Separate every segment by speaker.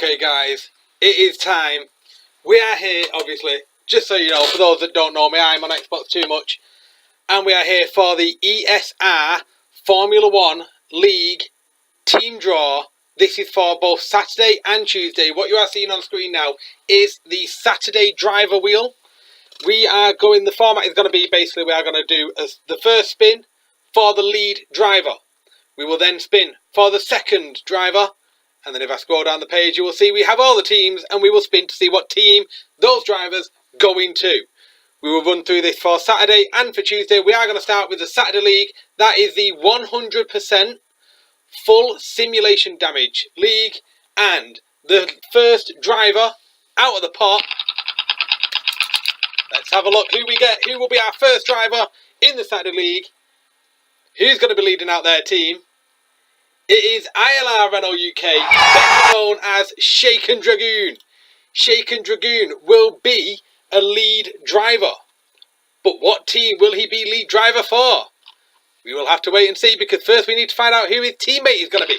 Speaker 1: Okay guys, it is time. We are here, obviously, just so you know, for those that don't know me, I'm on Xbox Too Much. And we are here for the eSR Formula 1 League Team Draw. This is for both Saturday and Tuesday. What you are seeing on screen now is the Saturday driver wheel. The format is going to be basically we are going to do the first spin for the lead driver. We will then spin for the second driver. And then if I scroll down the page, you will see we have all the teams and we will spin to see what team those drivers go into. We will run through this for Saturday and for Tuesday. We are going to start with the Saturday League. That is the 100% full simulation damage league. And the first driver out of the pot. Let's have a look who we get. Who will be our first driver in the Saturday League? Who's going to be leading out their team? It is ILR Renault UK, better known as Shaken Dragoon. Shaken Dragoon will be a lead driver. But what team will he be lead driver for? We will have to wait and see, because first we need to find out who his teammate is going to be.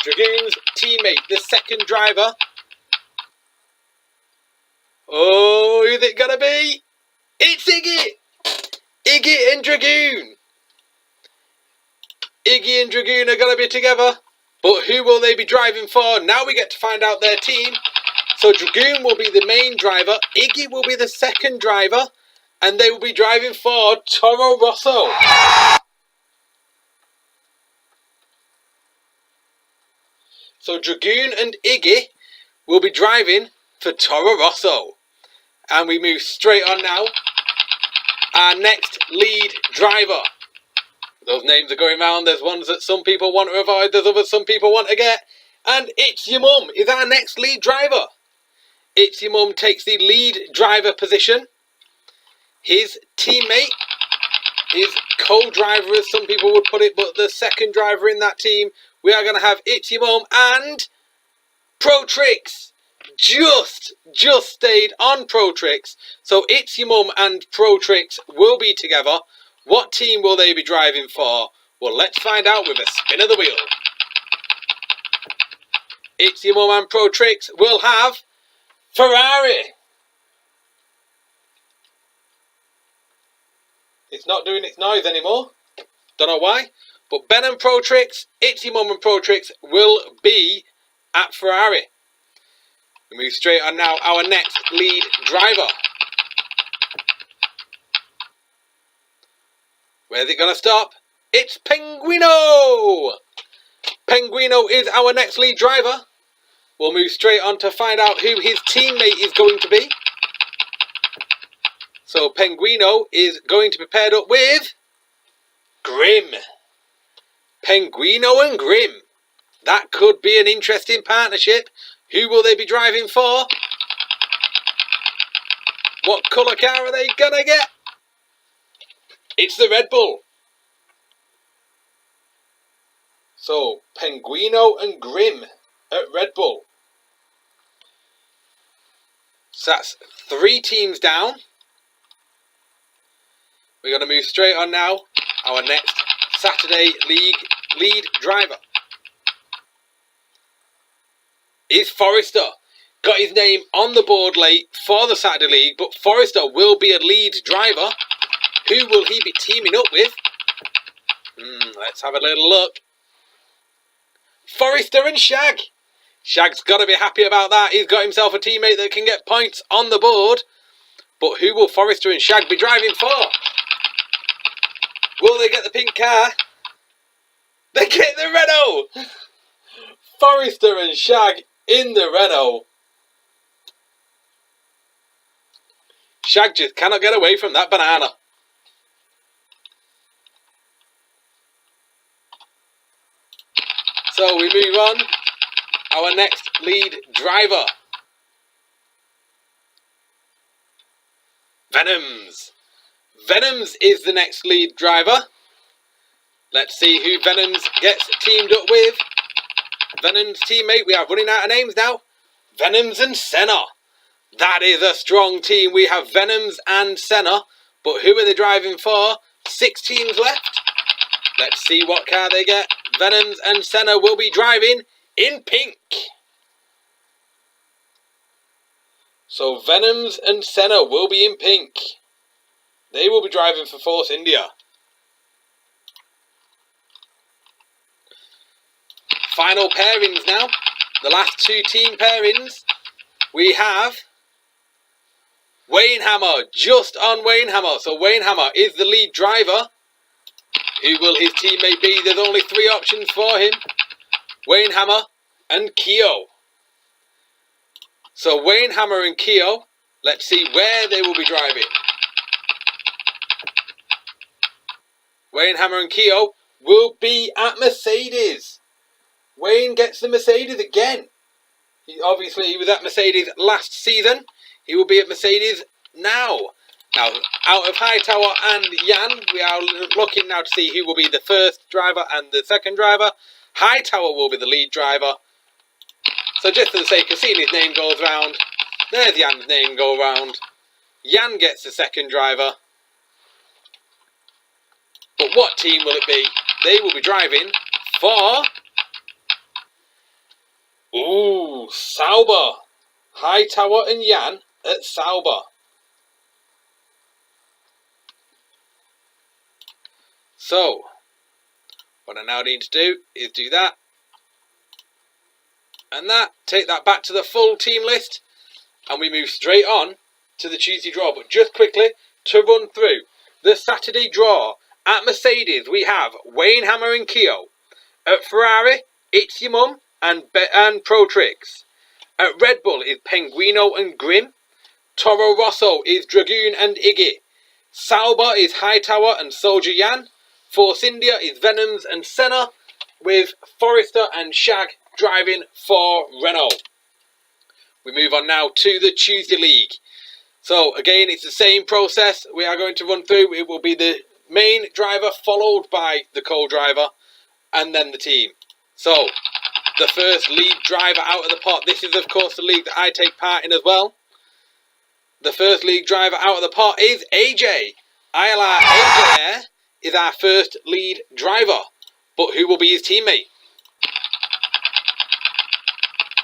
Speaker 1: Dragoon's teammate, the second driver. Oh, who's it going to be? It's Iggy! Iggy and Dragoon. Iggy and Dragoon are going to be together, but who will they be driving for? Now we get to find out their team. So Dragoon will be the main driver, Iggy will be the second driver, and they will be driving for Toro Rosso. So Dragoon and Iggy will be driving for Toro Rosso. And we move straight on now. Our next lead driver. Those names are going round. There's ones that some people want to avoid. There's others some people want to get. And It's Your Mum is our next lead driver. It's Your Mum takes the lead driver position. His teammate, his co-driver as some people would put it, but the second driver in that team, we are going to have It's Your Mum and Pro Tricks. Just stayed on Pro Tricks. So It's Your Mum and Pro Tricks will be together. What team will they be driving for? Well, let's find out with a spin of the wheel. It's Your Mum and Pro Tricks will have Ferrari. It's not doing its noise anymore. Don't know why. But Ben and Pro Tricks, It's Your Mum and Pro Tricks will be at Ferrari. We move straight on now. Our next lead driver. Where's it going to stop? It's Penguino! Penguino is our next lead driver. We'll move straight on to find out who his teammate is going to be. So Penguino is going to be paired up with Grim. Penguino and Grim. That could be an interesting partnership. Who will they be driving for? What colour car are they going to get? It's the Red Bull. So, Penguino and Grim at Red Bull. So that's 3 teams down. We're going to move straight on now. Our next Saturday League lead driver is Forrester. Got his name on the board late for the Saturday League, but Forrester will be a lead driver. Who will he be teaming up with? Let's have a little look. Forrester and Shag. Shag's got to be happy about that. He's got himself a teammate that can get points on the board. But who will Forrester and Shag be driving for? Will they get the pink car? They get the Renault! Forrester and Shag in the Renault. Shag just cannot get away from that banana. So we move on. Our next lead driver. Venoms. Venoms is the next lead driver. Let's see who Venoms gets teamed up with. Venom's teammate, we are running out of names now. Venoms and Senna. That is a strong team. We have Venoms and Senna. But who are they driving for? 6 teams left. Let's see what car they get. Venoms and Senna will be driving in pink. So Venoms and Senna will be in pink. They will be driving for Force India. Final pairings now. The last two team pairings. We have Wayne Hammer, just on Wayne Hammer. So Wayne Hammer is the lead driver. Who will his teammate be? There's only three options for him. Wayne Hammer and Keo. So Wayne Hammer and Keo, let's see where they will be driving. Wayne Hammer and Keo will be at Mercedes. Wayne gets the Mercedes again. He was at Mercedes last season. He will be at Mercedes now. Now, out of Hightower and Jan, we are looking now to see who will be the first driver and the second driver. Hightower will be the lead driver. So just for the sake of seeing his name goes round, there's Jan's name go round. Jan gets the second driver. But what team will it be? They will be driving for... Ooh, Sauber. Hightower and Jan at Sauber. So, what I now need to do is do that. And that, take that back to the full team list, and we move straight on to the Tuesday draw. But just quickly, to run through the Saturday draw, at Mercedes we have Wayne Hammer and Keo. At Ferrari, It's Your Mum and Pro Tricks. At Red Bull is Penguino and Grim. Toro Rosso is Dragoon and Iggy. Sauber is Hightower and Soldier Jan. Force India is Venoms and Senna, with Forrester and Shag driving for Renault. We move on now to the Tuesday League. So again, it's the same process we are going to run through. It will be the main driver followed by the co-driver and then the team. So the first lead driver out of the pot. This is of course the league that I take part in as well. The first league driver out of the pot is AJ. ILR AJ is our first lead driver. But who will be his teammate?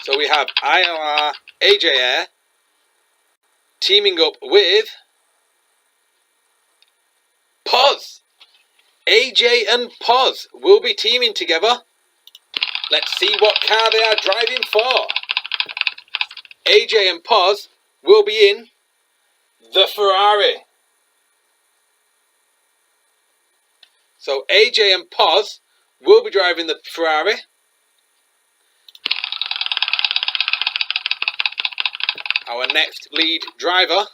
Speaker 1: So we have ILR AJ teaming up with Poz. AJ and Poz will be teaming together. Let's see what car they are driving for. AJ and Poz will be in the Ferrari. So AJ and Poz will be driving the Ferrari. Our next lead driver,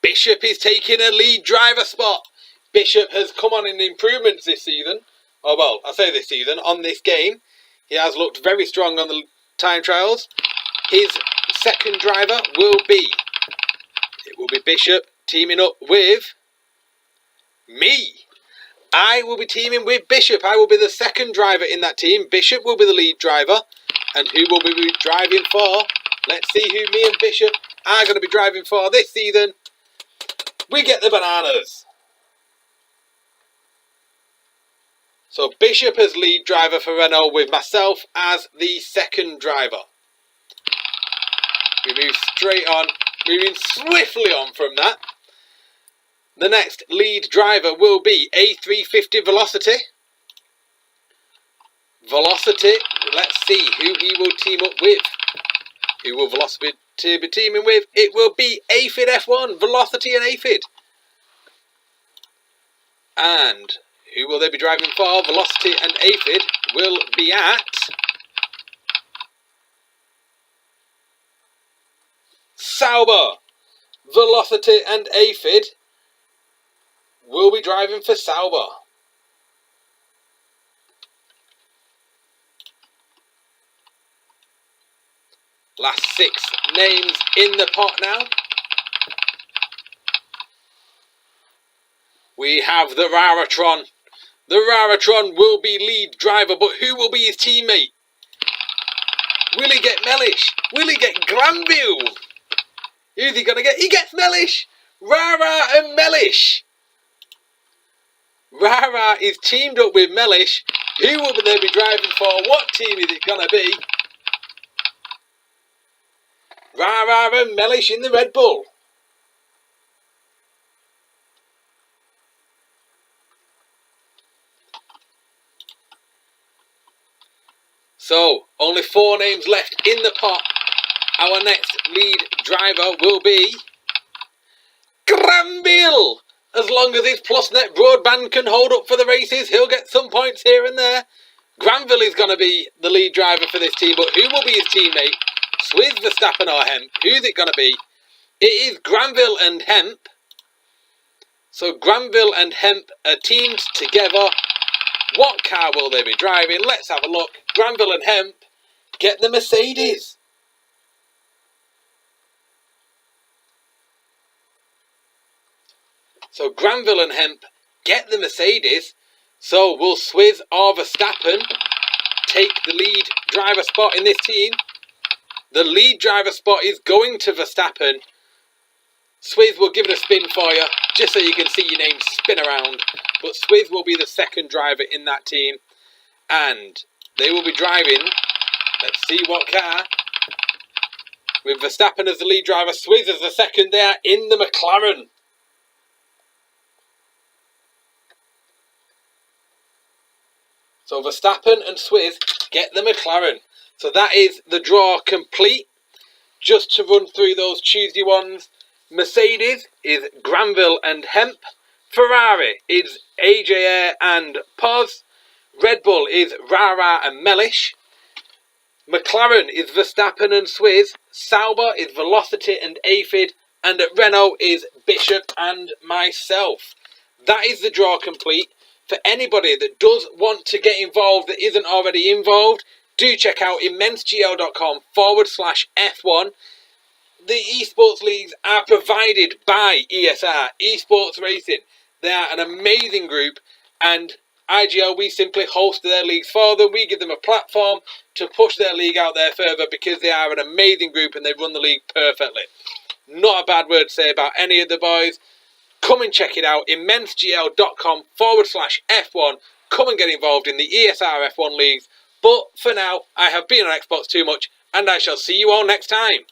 Speaker 1: Bishop, is taking a lead driver spot. Bishop has come on in improvements this season. Oh well, I say this season, on this game. He has looked very strong on the time trials. His second driver will be Bishop teaming up with me. I will be teaming with Bishop. I will be the second driver in that team. Bishop will be the lead driver. And who will we be driving for? Let's see who me and Bishop are going to be driving for this season. We get the bananas. So Bishop as lead driver for Renault with myself as the second driver. We move straight on, moving swiftly on from that. The next lead driver will be A350 Velocity. Velocity, let's see who he will team up with. Who will Velocity be teaming with? It will be Aphid F1, Velocity and Aphid. And who will they be driving for? Velocity and Aphid will be at Sauber. Velocity and Aphid will be driving for Sauber. Last 6 names in the pot now. We have the Raratron. The Raratron will be lead driver, but who will be his teammate? Will he get Mellish? Will he get Granville? Who's he going to get? He gets Mellish! Rara and Mellish. Rara is teamed up with Mellish. Who will they be driving for? What team is it going to be? Rara and Mellish in the Red Bull. So, only 4 names left in the pot. Our next lead driver will be Granville. As long as his PlusNet broadband can hold up for the races, he'll get some points here and there. Granville is going to be the lead driver for this team, but who will be his teammate? Swizz, Verstappen or Hemp? Who's it going to be? It is Granville and Hemp. So Granville and Hemp are teamed together. What car will they be driving? Let's have a look. Granville and Hemp get the Mercedes. So Granville and Hemp get the Mercedes. So will Swizz or Verstappen take the lead driver spot in this team? The lead driver spot is going to Verstappen. Swizz will give it a spin for you, just so you can see your name spin around. But Swizz will be the second driver in that team. And they will be driving, let's see what car. With Verstappen as the lead driver, Swizz as the second. They are in the McLaren. So Verstappen and Swizz get the McLaren. So that is the draw complete. Just to run through those Tuesday ones. Mercedes is Granville and Hemp. Ferrari is AJR and Poz. Red Bull is Rara and Mellish. McLaren is Verstappen and Swizz. Sauber is Velocity and Aphid. And at Renault is Bishop and myself. That is the draw complete. For anybody that does want to get involved that isn't already involved, do check out immensegl.com/F1. The esports leagues are provided by eSR, Esports Racing. They are an amazing group, and IGL, we simply host their leagues for them. We give them a platform to push their league out there further because they are an amazing group and they run the league perfectly. Not a bad word to say about any of the boys. Come and check it out, immensegl.com/F1. Come and get involved in the eSR F1 leagues. But for now, I have been on Xbox too much, and I shall see you all next time.